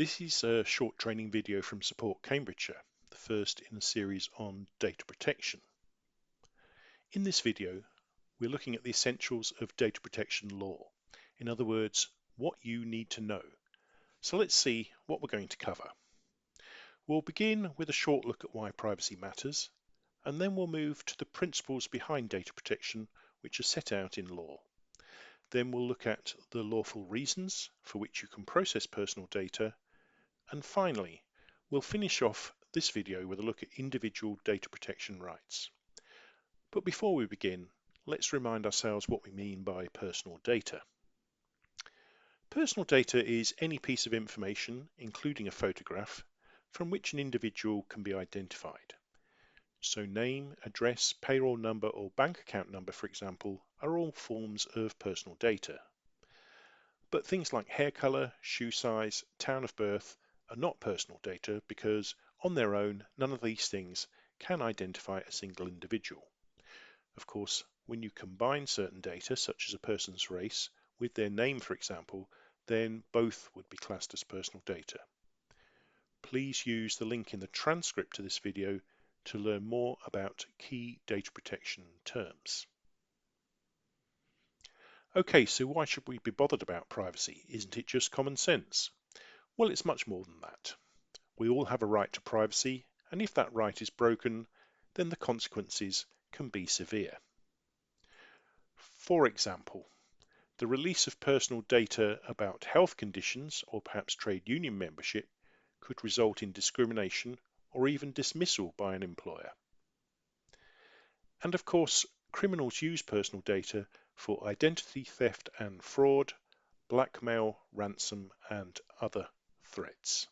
This is a short training video from Support Cambridgeshire, the first in a series on data protection. In this video, we're looking at the essentials of data protection law. In other words, what you need to know. So let's see what we're going to cover. We'll begin with a short look at why privacy matters, and then we'll move to the principles behind data protection which are set out in law. Then we'll look at the lawful reasons for which you can process personal data. And finally, we'll finish off this video with a look at individual data protection rights. But before we begin, let's remind ourselves what we mean by personal data. Personal data is any piece of information, including a photograph, from which an individual can be identified. So name, address, payroll number, or bank account number, for example, are all forms of personal data. But things like hair color, shoe size, town of birth are not personal data because on their own, none of these things can identify a single individual. Of course, when you combine certain data, such as a person's race, with their name, for example, then both would be classed as personal data. Please use the link in the transcript to this video to learn more about key data protection terms. Okay, so why should we be bothered about privacy? Isn't it just common sense? Well, it's much more than that. We all have a right to privacy, and if that right is broken, then the consequences can be severe. For example, the release of personal data about health conditions or perhaps trade union membership could result in discrimination or even dismissal by an employer. And of course, criminals use personal data for identity theft and fraud, blackmail, ransom, and other threats.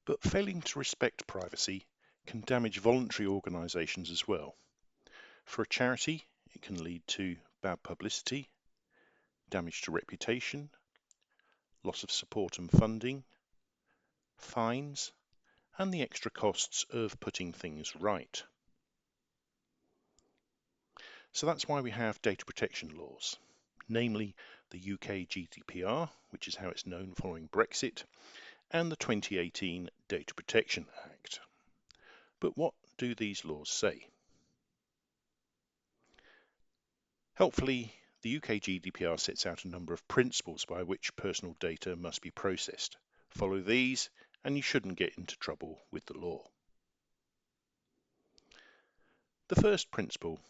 But failing to respect privacy can damage voluntary organisations as well. For a charity, it can lead to bad publicity, damage to reputation, loss of support and funding, fines, and the extra costs of putting things right. So that's why we have data protection laws, namely the UK GDPR, which is how it's known following Brexit, and the 2018 Data Protection Act. But what do these laws say? Helpfully, the UK GDPR sets out a number of principles by which personal data must be processed. Follow these and you shouldn't get into trouble with the law. The first principle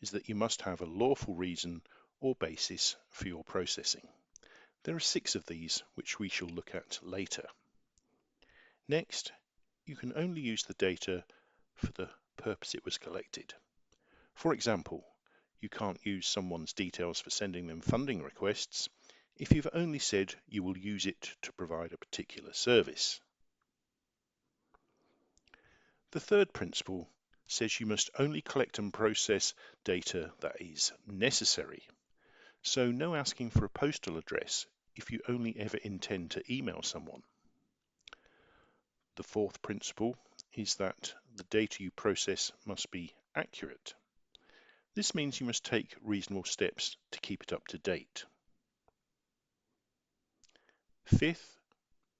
is that you must have a lawful reason or basis for your processing. There are 6 of these which we shall look at later. Next, you can only use the data for the purpose it was collected. For example, you can't use someone's details for sending them funding requests if you've only said you will use it to provide a particular service. The third principle says you must only collect and process data that is necessary. So no asking for a postal address if you only ever intend to email someone. The fourth principle is that the data you process must be accurate. This means you must take reasonable steps to keep it up to date. Fifth,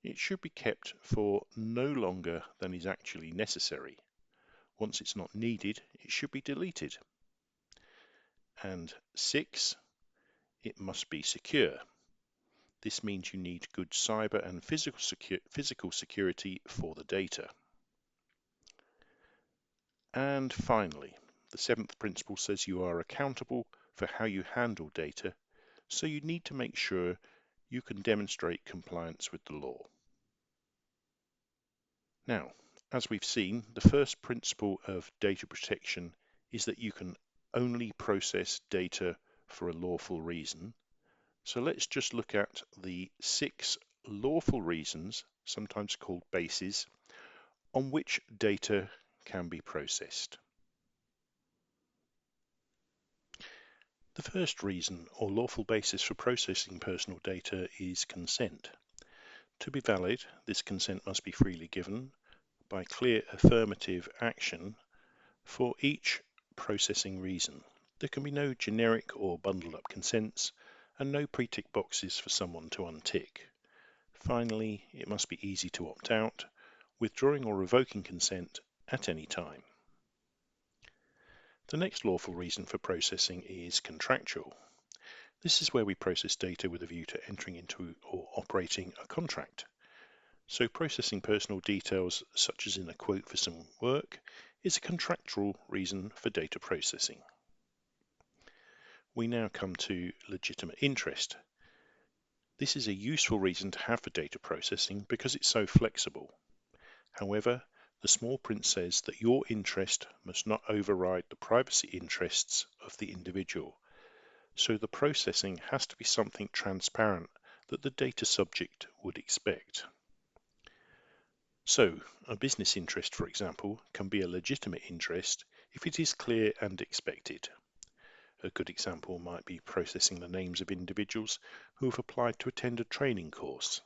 it should be kept for no longer than is actually necessary. Once it's not needed, it should be deleted. And 6, it must be secure. This means you need good cyber and physical security for the data. And finally, the 7th principle says you are accountable for how you handle data, so you need to make sure you can demonstrate compliance with the law. Now, as we've seen, the first principle of data protection is that you can only process data for a lawful reason. So let's just look at the 6 lawful reasons, sometimes called bases, on which data can be processed. The first reason or lawful basis for processing personal data is consent. To be valid, this consent must be freely given by clear affirmative action for each processing reason. There can be no generic or bundled up consents, and no pre-tick boxes for someone to untick. Finally, it must be easy to opt out, withdrawing or revoking consent at any time. The next lawful reason for processing is contractual. This is where we process data with a view to entering into or operating a contract. So processing personal details, such as in a quote for some work, is a contractual reason for data processing. We now come to legitimate interest. This is a useful reason to have for data processing because it's so flexible. However, the small print says that your interest must not override the privacy interests of the individual. So the processing has to be something transparent that the data subject would expect. So, a business interest, for example, can be a legitimate interest if it is clear and expected. A good example might be processing the names of individuals who have applied to attend a training course.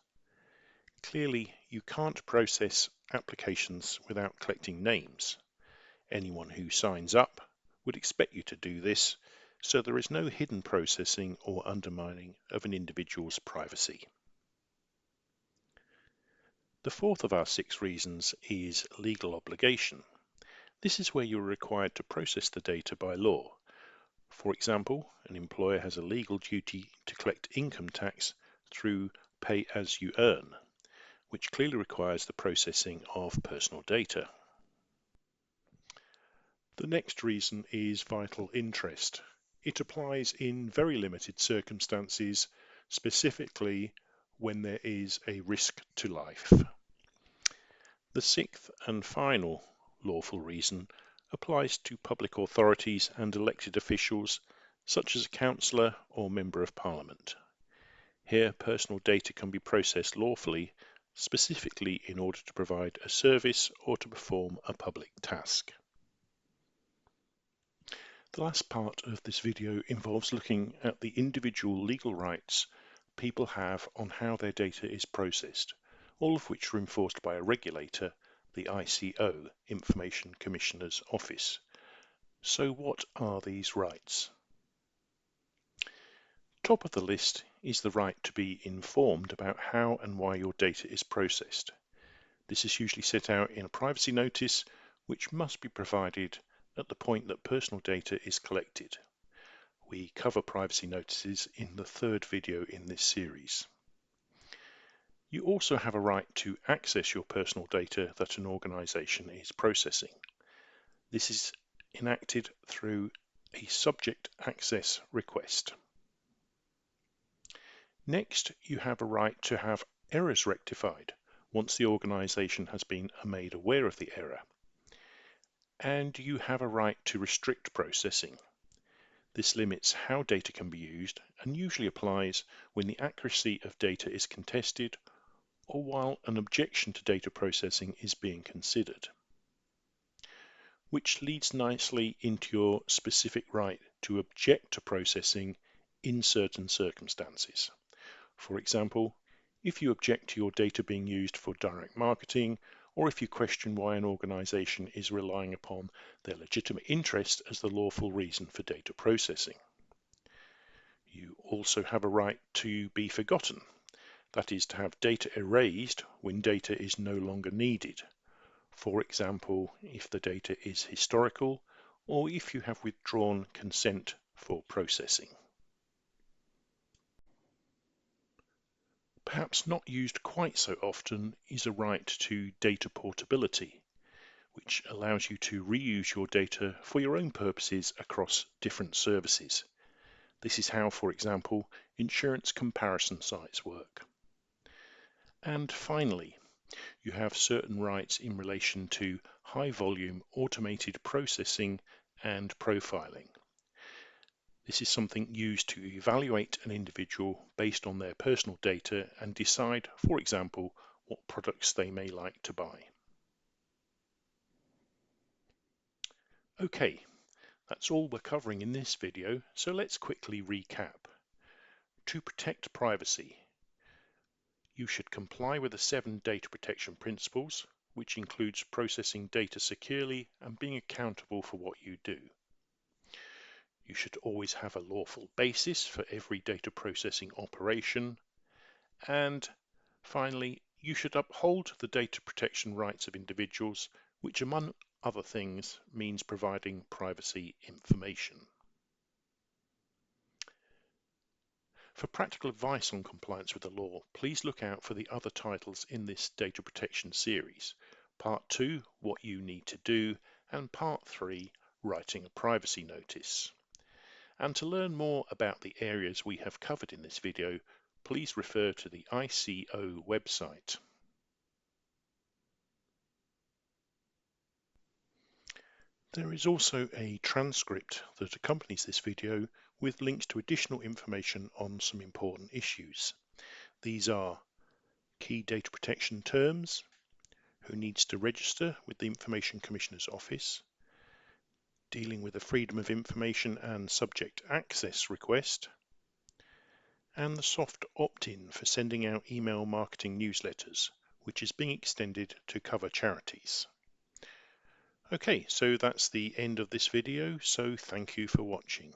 Clearly, you can't process applications without collecting names. Anyone who signs up would expect you to do this, so there is no hidden processing or undermining of an individual's privacy. The fourth of our 6 reasons is legal obligation. This is where you are required to process the data by law. For example, an employer has a legal duty to collect income tax through pay as you earn, which clearly requires the processing of personal data. The next reason is vital interest. It applies in very limited circumstances, specifically when there is a risk to life. The 6th and final lawful reason applies to public authorities and elected officials, such as a councillor or member of parliament. Here, personal data can be processed lawfully, specifically in order to provide a service or to perform a public task. The last part of this video involves looking at the individual legal rights people have on how their data is processed, all of which are enforced by a regulator, the ICO, Information Commissioner's Office. So what are these rights? Top of the list is the right to be informed about how and why your data is processed. This is usually set out in a privacy notice, which must be provided at the point that personal data is collected. We cover privacy notices in the 3rd video in this series. You also have a right to access your personal data that an organisation is processing. This is enacted through a subject access request. Next, you have a right to have errors rectified once the organisation has been made aware of the error. And you have a right to restrict processing. This limits how data can be used and usually applies when the accuracy of data is contested or while an objection to data processing is being considered. Which leads nicely into your specific right to object to processing in certain circumstances. For example, if you object to your data being used for direct marketing, or if you question why an organisation is relying upon their legitimate interest as the lawful reason for data processing. You also have a right to be forgotten, that is to have data erased when data is no longer needed. For example, if the data is historical or if you have withdrawn consent for processing. Perhaps not used quite so often is a right to data portability, which allows you to reuse your data for your own purposes across different services. This is how, for example, insurance comparison sites work. And finally, you have certain rights in relation to high-volume automated processing and profiling. This is something used to evaluate an individual based on their personal data and decide, for example, what products they may like to buy. Okay, that's all we're covering in this video, so let's quickly recap. To protect privacy, you should comply with the 7 data protection principles, which includes processing data securely and being accountable for what you do. You should always have a lawful basis for every data processing operation. And finally, you should uphold the data protection rights of individuals, which among other things means providing privacy information. For practical advice on compliance with the law, please look out for the other titles in this data protection series. Part 2, What You Need to Do, and Part 3, Writing a Privacy Notice. And to learn more about the areas we have covered in this video, please refer to the ICO website. There is also a transcript that accompanies this video with links to additional information on some important issues. These are key data protection terms, who needs to register with the Information Commissioner's Office, dealing with the Freedom of Information and Subject Access request, and the soft opt-in for sending out email marketing newsletters, which is being extended to cover charities. Okay, so that's the end of this video, so thank you for watching.